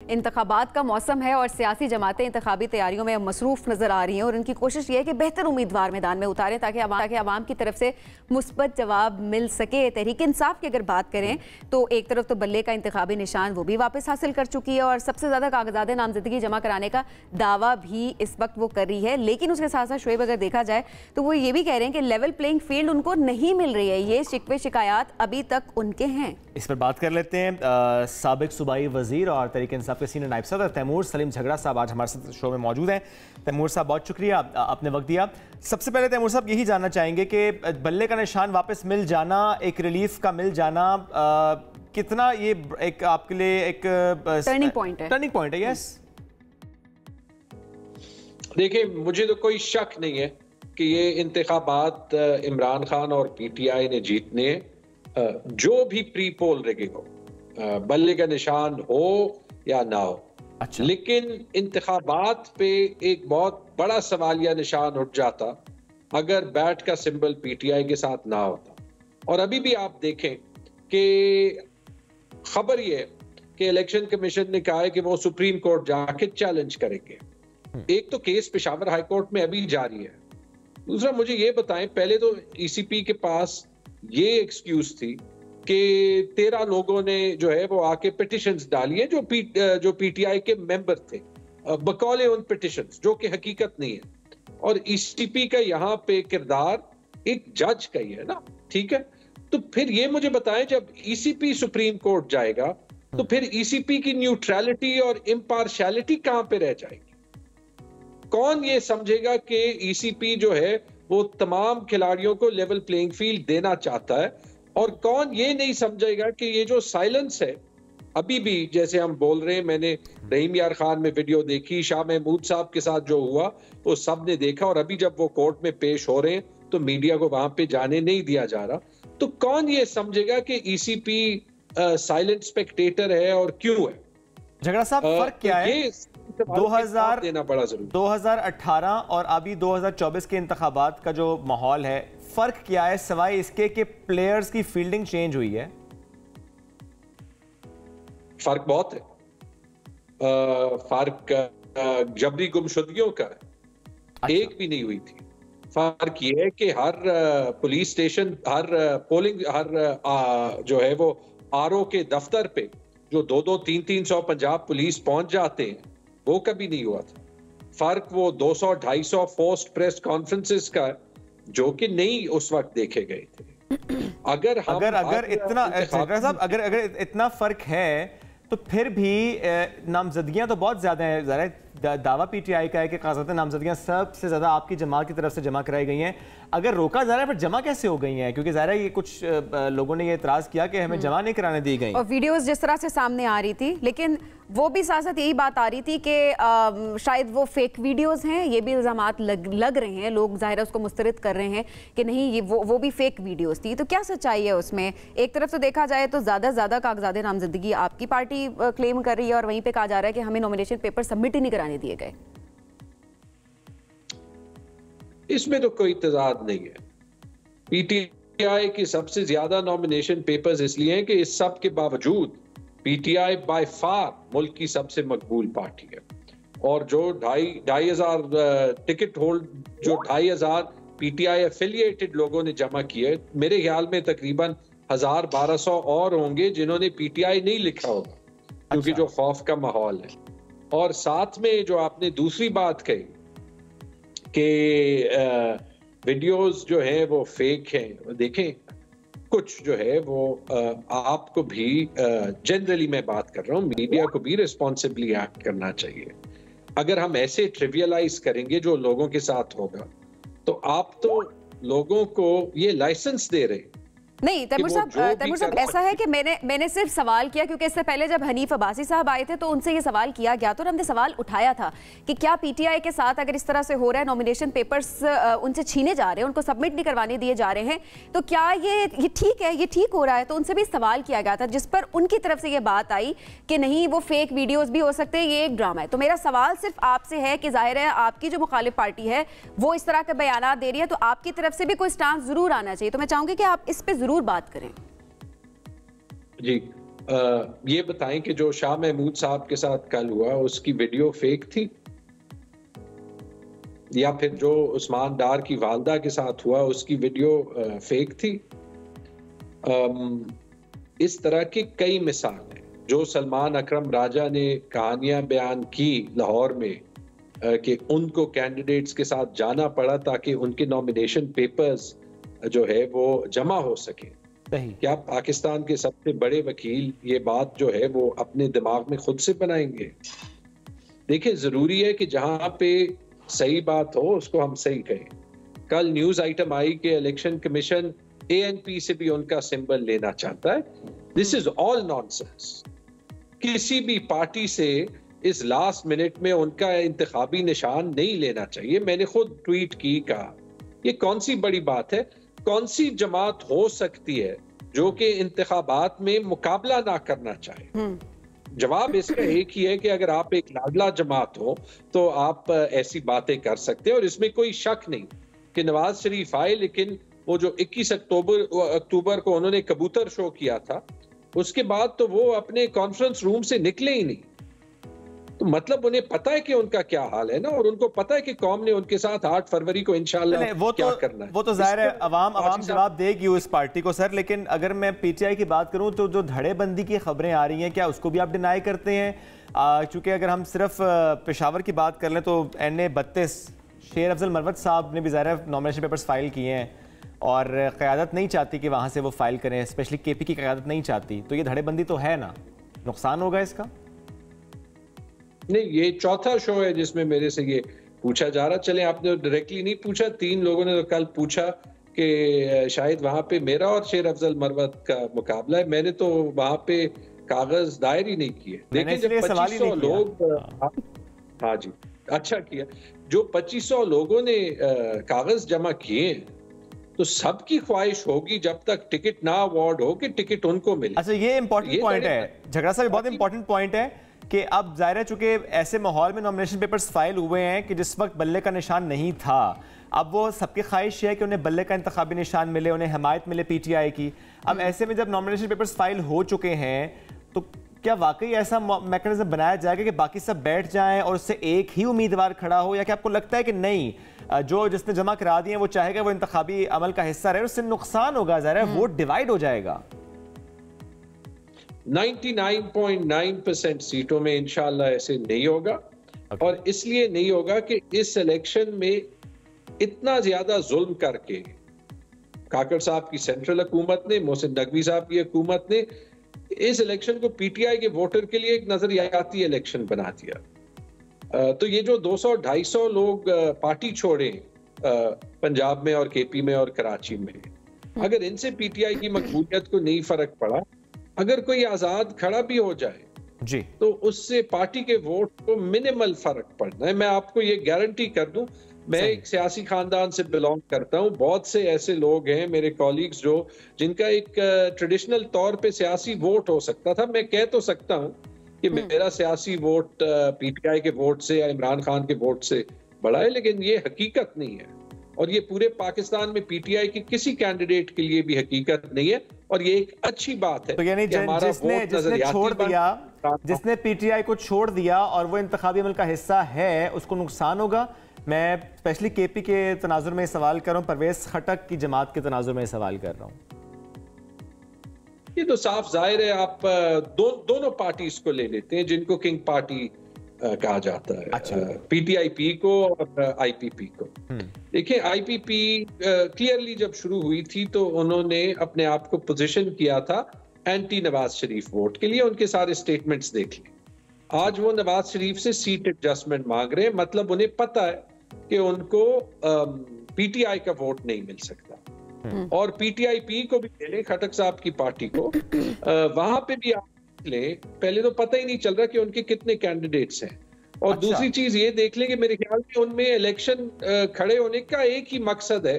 इंतखाबात का मौसम है और सियासी जमातें इंतखाबी तैयारियों में मसरूफ नजर आ रही हैं और उनकी कोशिश ये है कि बेहतर उम्मीदवार मैदान में उतारें ताकि आवाम की तरफ से मुस्बत जवाब मिल सके। तहरीक इंसाफ की अगर बात करें तो एक तरफ तो बल्ले का इंतखाबी निशान वो भी वापस हासिल कर चुकी है और सबसे ज़्यादा कागजात नामजदगी जमा कराने का दावा भी इस वक्त वो कर रही है, लेकिन उसके साथ साथ शोएब अगर देखा जाए तो वो ये भी कह रहे हैं कि लेवल प्लेइंग फील्ड उनको नहीं मिल रही है। ये शिकवे शिकायत अभी तक उनके हैं। इस पर बात कर लेते हैं साबिक सूबाई वजीर और तहरीक इंसाफ के सीनियर नायब सदर तैमूर सलीम झगड़ा साहब आज हमारे साथ शो में मौजूद हैं। तैमूर साहब बहुत शुक्रिया आपने वक्त दिया। सबसे पहले तैमूर साहब यही जानना चाहेंगे कि बल्ले का निशान वापस मिल जाना, एक रिलीफ का मिल जाना, कितना ये एक आपके लिए एक टर्निंग पॉइंट है? यस, देखिए मुझे तो कोई शक नहीं है कि ये इंतखाबात इमरान खान और पीटीआई ने जीतने, जो भी प्री पोल रैंकिंग हो, बल्ले का निशान हो या ना हो। अच्छा। लेकिन इंतखाबात पे एक बहुत बड़ा सवालिया निशान उठ जाता अगर बैट का सिंबल पीटीआई के साथ ना होता। और अभी भी आप देखें कि खबर ये है कि इलेक्शन कमीशन ने कहा है कि वो सुप्रीम कोर्ट जाके चैलेंज करेंगे। एक तो केस पेशावर हाई कोर्ट में अभी जारी है, दूसरा मुझे ये बताएं, पहले तो ईसीपी के पास ये एक्सक्यूज थी कि 13 लोगों ने जो है वो आके पिटिशंस डाली है जो पीटीआई के मेंबर थे, बकौले उन पिटिशंस, जो कि हकीकत नहीं है। और ईसीपी का यहाँ पे किरदार एक जज का ही है ना, ठीक है। तो फिर ये मुझे बताएं, जब ईसीपी सुप्रीम कोर्ट जाएगा तो फिर ईसीपी की न्यूट्रलिटी और इम्पार्शियलिटी कहां पे रह जाएगी? कौन ये समझेगा कि ईसीपी जो है वो तमाम खिलाड़ियों को लेवल प्लेइंग फील्ड देना चाहता है? और कौन ये नहीं समझेगा कि ये जो साइलेंस है अभी भी, जैसे हम बोल रहे हैं, मैंने रहीम यार खान में वीडियो देखी, शाह महमूद साहब के साथ जो हुआ वो सब ने देखा, और अभी जब वो कोर्ट में पेश हो रहे हैं तो मीडिया को वहां पे जाने नहीं दिया जा रहा। तो कौन ये समझेगा कि ईसीपी साइलेंट स्पेक्टेटर है और क्यों है? झगड़ा साहब, फर्क क्या है 2000 देना बड़ा जरूरी, 2018 और अभी 2024 के इंतखाबात का जो माहौल है, फर्क क्या है सिवाय इसके कि प्लेयर्स की फील्डिंग चेंज हुई है? फर्क बहुत है। फर्क जबरी गुमशुदगियों का है। अच्छा। एक भी नहीं हुई थी। फर्क यह है कि हर पुलिस स्टेशन, हर पोलिंग, हर जो है वो आरओ के दफ्तर पे जो 200, 300 पंजाब पुलिस पहुंच जाते हैं, वो कभी नहीं हुआ था। फर्क वो 200, 250 पोस्ट प्रेस कॉन्फ्रेंसेस का, जो कि नहीं उस वक्त देखे गए थे। अगर इतना फर्क है तो फिर भी नामजदगियां तो बहुत ज्यादा है। ज़रा दावा पीटीआई का है कि कागजात नामजदगियां सबसे ज्यादा आपकी जमात की तरफ से जमा कराई गई हैं। अगर रोका जा रहा है फिर जमा कैसे हो गई हैं? क्योंकि ज़ाहिर है ये कुछ लोगों ने ये इतराज़ किया कि हमें जमा नहीं कराने दी गई, और वीडियोस जिस तरह से सामने आ रही थी, लेकिन वो भी साथ साथ यही बात आ रही थी कि शायद वो फेक वीडियोस हैं। ये भी इल्ज़ामात लग रहे हैं, लोग ज़ाहिर है उसको मुस्तरद कर रहे हैं कि नहीं ये वो भी फेक वीडियोस थी। तो क्या सच्चाई है उसमें? एक तरफ तो देखा जाए तो ज़्यादा कागजात नामजदगी आपकी पार्टी क्लेम कर रही है और वहीं पर कहा जा रहा है कि हमें नॉमिनेशन पेपर सबमिट ही नहीं कराने दिए गए। इसमें तो कोई तजाद नहीं है। पीटीआई की सबसे ज्यादा नॉमिनेशन पेपर्स इसलिए हैं कि इस सब के बावजूद पीटीआई बाय फार मुल्क की सबसे मकबूल पार्टी है, और जो 2,500 टिकट होल्ड, जो 2,500 पीटीआई एफिलिएटेड लोगों ने जमा किए, मेरे ख्याल में तकरीबन 1,000-1,200 और होंगे जिन्होंने पीटीआई नहीं लिखा होगा, क्योंकि जो खौफ का माहौल है। और साथ में जो आपने दूसरी बात कही कि वीडियोस जो है वो फेक हैं, देखें कुछ जो है वो आपको भी, जनरली मैं बात कर रहा हूँ, मीडिया को भी रिस्पॉन्सिबली एक्ट करना चाहिए। अगर हम ऐसे ट्रिवियलाइज करेंगे जो लोगों के साथ होगा, तो आप तो लोगों को ये लाइसेंस दे रहे हैं। नहीं तैमूर साहब ऐसा है कि मैंने सिर्फ सवाल किया क्योंकि इससे पहले जब हनीफ अब्बासी साहब आए थे तो उनसे ये सवाल किया गया था और हमने सवाल उठाया था कि क्या पीटीआई के साथ अगर इस तरह से हो रहा है, नॉमिनेशन पेपर्स उनसे छीने जा रहे हैं, उनको सबमिट नहीं करवाने दिए जा रहे हैं, तो क्या ये ठीक है, ये ठीक हो रहा है? तो उनसे भी सवाल किया गया था जिस पर उनकी तरफ से ये बात आई कि नहीं वो फेक वीडियोज भी हो सकते हैं, ये एक ड्रामा है। तो मेरा सवाल सिर्फ आपसे है कि जाहिर है आपकी जो मुखालिफ पार्टी है वो इस तरह के बयान दे रही है, तो आपकी तरफ से भी कोई स्टांस जरूर आना चाहिए। तो मैं चाहूंगी कि आप इस पर जरूर बात करें। जी, ये बताएं कि जो शाह महमूद साहब के साथ कल हुआ उसकी वीडियो फेक थी, या फिर जो उस्मान डार की वालदा के साथ हुआ उसकी वीडियो फेक थी। इस तरह की कई मिसालें जो सलमान अकरम राजा ने कहानियां बयान की लाहौर में कि उनको कैंडिडेट्स के साथ जाना पड़ा ताकि उनके नॉमिनेशन पेपर्स जो है वो जमा हो सके। क्या पाकिस्तान के सबसे बड़े वकील ये बात जो है वो अपने दिमाग में खुद से बनाएंगे? देखिए, जरूरी है कि जहां पे सही बात हो उसको हम सही कहें। कल न्यूज आइटम आई कि इलेक्शन कमीशन ANP से भी उनका सिंबल लेना चाहता है। This is all nonsense. किसी भी पार्टी से इस लास्ट मिनट में उनका इंतखाबी निशान नहीं लेना चाहिए। मैंने खुद ट्वीट की, कहा ये कौन सी बड़ी बात है? कौन सी जमात हो सकती है जो कि इंतखाबात में मुकाबला ना करना चाहे? जवाब इसका एक ही है कि अगर आप एक लाडला जमात हो तो आप ऐसी बातें कर सकते हैं, और इसमें कोई शक नहीं कि नवाज शरीफ आए, लेकिन वो जो 21 अक्टूबर को उन्होंने कबूतर शो किया था, उसके बाद तो वो अपने कॉन्फ्रेंस रूम से निकले ही नहीं। तो मतलब उन्हें पता है कि उनका क्या हाल है ना, और उनको पता है कि कौम ने उनके साथ 8 फरवरी को इंशाल्लाह क्या करना है। वो तो जाहिर है अवाम जवाब देगी उस पार्टी को सर। लेकिन अगर मैं PTI की बात करूं तो जो धड़ेबंदी की खबरें आ रही हैं, क्या उसको भी आप डिनाई करते हैं? चूंकि अगर हम सिर्फ पेशावर की बात कर लें तो NA 32 शेर अफजल मरवत साहब ने भी ज़ाहिर नॉमिनेशन पेपर्स फाइल किए हैं, और क़यादत नहीं चाहती कि वहाँ से वो फाइल करें, स्पेशली KP की क़यादत नहीं चाहती। तो ये धड़ेबंदी तो है ना, नुकसान होगा इसका? नहीं, ये चौथा शो है जिसमें मेरे से ये पूछा जा रहा। चले, आपने डायरेक्टली नहीं पूछा, 3 लोगों ने तो कल पूछा कि शायद वहां पे मेरा और शेर अफजल मरवत का मुकाबला है। मैंने तो वहां पे कागज दायर ही नहीं किए। देखिए, जब 2500 लोग, हाँ जी, अच्छा किया, जो 2500 लोगों ने कागज जमा किए तो सबकी ख्वाहिश होगी जब तक टिकट ना अवार्ड हो कि टिकट उनको मिले। अच्छा, ये इंपॉर्टेंट पॉइंट है झगड़ा साहब, बहुत इंपॉर्टेंट पॉइंट है कि अब जाहिर है चूंकि ऐसे माहौल में नॉमिनेशन पेपर्स फाइल हुए हैं कि जिस वक्त बल्ले का निशान नहीं था, अब वो सबकी ख्वाहिश है कि उन्हें बल्ले का इंतखाबी निशान मिले, उन्हें हमायत मिले PTI की। अब ऐसे में जब नॉमिनेशन पेपर्स फाइल हो चुके हैं तो क्या वाकई ऐसा मैकेनिज्म बनाया जाएगा कि बाकी सब बैठ जाएं और उससे एक ही उम्मीदवार खड़ा हो, या कि आपको लगता है कि नहीं, जो जिसने जमा करा दिए वो चाहेगा वो इंतखाबी अमल का हिस्सा रहे, उससे नुकसान होगा, ज़ाहिर है वोट डिवाइड हो जाएगा? 99.9% सीटों में इंशाल्लाह ऐसे नहीं होगा। और इसलिए नहीं होगा कि इस इलेक्शन में इतना ज्यादा जुल्म करके काकड़ साहब की सेंट्रल हुकूमत ने, मोहसिन नकवी साहब की हुकूमत ने इस इलेक्शन को PTI के वोटर के लिए एक नजरियाती इलेक्शन बना दिया। तो ये जो 200-250 लोग पार्टी छोड़े पंजाब में और KP में और कराची में, अगर इनसे PTI की मकबूलियत को नहीं फर्क पड़ा, अगर कोई आजाद खड़ा भी हो जाए जी, तो उससे पार्टी के वोट को मिनिमल फर्क पड़ना है। मैं आपको ये गारंटी कर दूं, मैं एक सियासी खानदान से बिलोंग करता हूं। बहुत से ऐसे लोग हैं मेरे कॉलीग्स जो जिनका एक ट्रेडिशनल तौर पे सियासी वोट हो सकता था। मैं कह तो सकता हूं कि मेरा सियासी वोट PTI के वोट से या इमरान खान के वोट से बड़ा है, लेकिन ये हकीकत नहीं है, और ये पूरे पाकिस्तान में PTI के किसी कैंडिडेट के लिए भी हकीकत नहीं है। और ये एक अच्छी बात है। तो यानी जिसने PTI को छोड़ दिया और वो इंतखाबी अमल का हिस्सा है, उसको नुकसान होगा। मैं स्पेशली KP के तनाजुर में सवाल कर रहा हूँ, परवेज खटक की जमात के तनाजुर में सवाल कर रहा हूँ। ये तो साफ जाहिर है, आप दोनों पार्टीज को ले लेते हैं जिनको किंग पार्टी कहा जाता है। अच्छा। PTIP को और IPP को। देखिए, IPP क्लियरली जब शुरू हुई थी तो उन्होंने अपने आप को पोजीशन किया था एंटी नवाज शरीफ वोट के लिए। उनके सारे स्टेटमेंट्स देख लें। आज वो नवाज शरीफ से सीट एडजस्टमेंट मांग रहे हैं, मतलब उन्हें पता है कि उनको PTI का वोट नहीं मिल सकता। और PTIP को भी ले लें, खटक साहब की पार्टी को, वहां पे भी आप लें, पहले तो पता ही नहीं चल रहा कि उनके कितने कैंडिडेट्स हैं। और अच्छा। दूसरी चीज ये देख लें कि मेरे ख्याल में उनमें इलेक्शन खड़े होने का एक ही मकसद है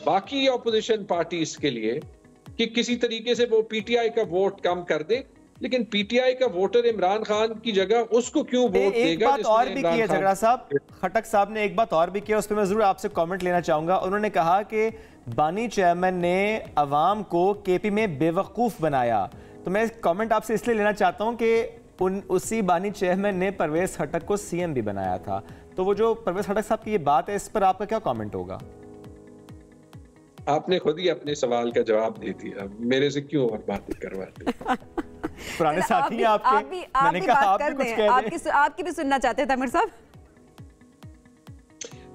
बाकी ऑपोजिशन पार्टीज के लिए कि किसी तरीके से वो PTI का वोट कम कर दे। लेकिन PTI का वोटर इमरान खान की जगह उसको क्यों वोट देगा? एक बात और भी की है झगड़ा साहब, खटक साहब ने एक बात और भी किया, उस पर मैं जरूर आपसे कमेंट लेना चाहूंगा। उन्होंने कहा कि बानी चेयरमैन ने अवाम को KP में बेवकूफ बनाया, तो मैं कमेंट आपसे इसलिए लेना चाहता हूं कि उसी बानी चेयरमैन ने परवेज खटक को सीएम भी बनाया था, तो वो जो परवेज खटक साहब की ये बात है, इस पर आपका क्या कमेंट होगा? आपने खुद ही अपने सवाल का जवाब दे दिया, मेरे से क्यों और बातें करवाते? पुराने साथी हैं आपके, मैंने कहा आप भी कुछ कह दें। आपकी भी सुनना चाहते थे अमीर साहब।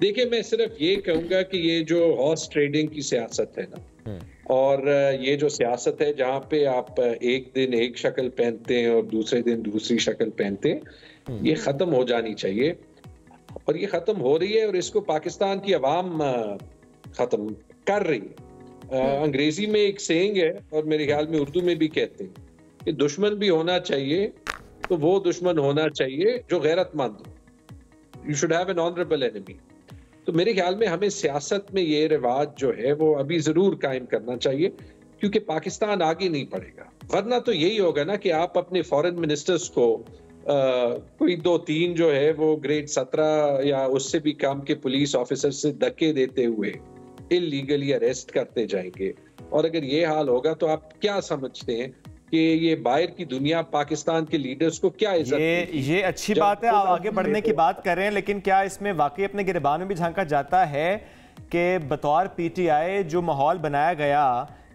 देखिए, मैं सिर्फ ये कहूंगा कि ये जो हॉर्स ट्रेडिंग की सियासत है ना, और ये जो सियासत है जहां पे आप एक दिन एक शक्ल पहनते हैं और दूसरे दिन दूसरी शक्ल पहनते हैं, ये खत्म हो जानी चाहिए। और ये खत्म हो रही है और इसको पाकिस्तान की अवाम खत्म कर रही है। अंग्रेजी में एक सेइंग है और मेरे ख्याल में उर्दू में भी कहते हैं कि दुश्मन भी होना चाहिए तो वो दुश्मन होना चाहिए जो गैरतमंद हो। You should have an honourable enemy. तो मेरे ख्याल में हमें सियासत में ये रिवाज जो है वो अभी जरूर कायम करना चाहिए, क्योंकि पाकिस्तान आगे नहीं बढ़ेगा। वरना तो यही होगा ना कि आप अपने फॉरेन मिनिस्टर्स को कोई 2-3 जो है वो ग्रेड 17 या उससे भी कम के पुलिस ऑफिसर से धक्के देते हुए इलीगली अरेस्ट करते जाएंगे। और अगर ये हाल होगा तो आप क्या समझते हैं कि ये बाहर की दुनिया पाकिस्तान के लीडर्स को क्या इज्जत देगी? ये अच्छी बात है, आप आगे बढ़ने की बात कर रहे हैं, लेकिन क्या इसमें वाकई अपने गिरबान में भी झांका जाता है कि बतौर पीटीआई जो माहौल बनाया गया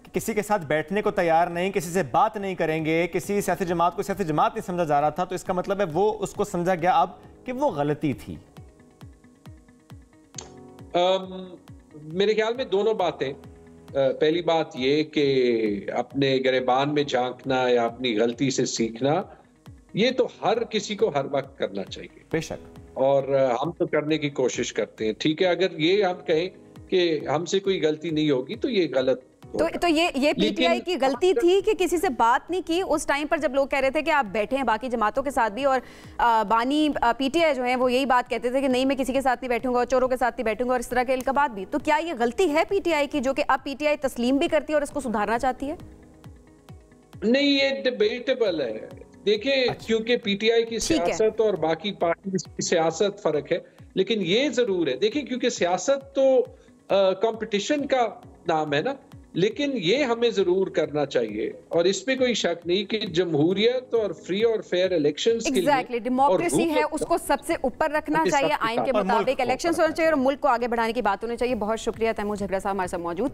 कि किसी के साथ बैठने को तैयार नहीं, किसी से बात नहीं करेंगे, किसी सियासी जमात को सियासी जमात नहीं समझा जा रहा था, तो इसका मतलब है वो उसको समझा गया अब कि वो गलती थी? मेरे ख्याल में दोनों बातें। पहली बात ये कि अपने गिरबान में झांकना या अपनी गलती से सीखना, ये तो हर किसी को हर वक्त करना चाहिए, बेशक, और हम तो करने की कोशिश करते हैं। ठीक है, अगर ये हम कहें कि हमसे कोई गलती नहीं होगी तो ये गलत। तो ये पीटीआई की गलती थी कि किसी से बात नहीं की उस टाइम पर, जब लोग कह रहे थे कि आप बैठे हैं बाकी जमातों के साथ भी, और बानी पीटीआई जो है वो यही बात कहते थे कि नहीं मैं किसी के साथ नहीं बैठूंगा और चोरों के साथ नहीं बैठूंगा और इस तरह के इल्काबात भी। तो क्या ये गलती है पीटीआई की जो कि अब पीटीआई तस्लीम भी करती है और इसको सुधारना चाहती है? नहीं, ये डिबेटेबल है। देखिए, क्योंकि पीटीआई की सियासत और बाकी पार्टी की सियासत फर्क है, लेकिन ये जरूर है, देखिए, क्योंकि सियासत तो कंपटीशन का नाम है ना, लेकिन ये हमें जरूर करना चाहिए और इस पे कोई शक नहीं कि जमहूरियत और फ्री और फेयर इलेक्शंस के लिए डेमोक्रेसी है उसको सबसे ऊपर रखना चाहिए, आइन के मुताबिक इलेक्शंस होने चाहिए और मुल्क को आगे बढ़ाने की बात होनी चाहिए। बहुत शुक्रिया, तैमूर झगड़ा साहब हमारे साथ मौजूद थे।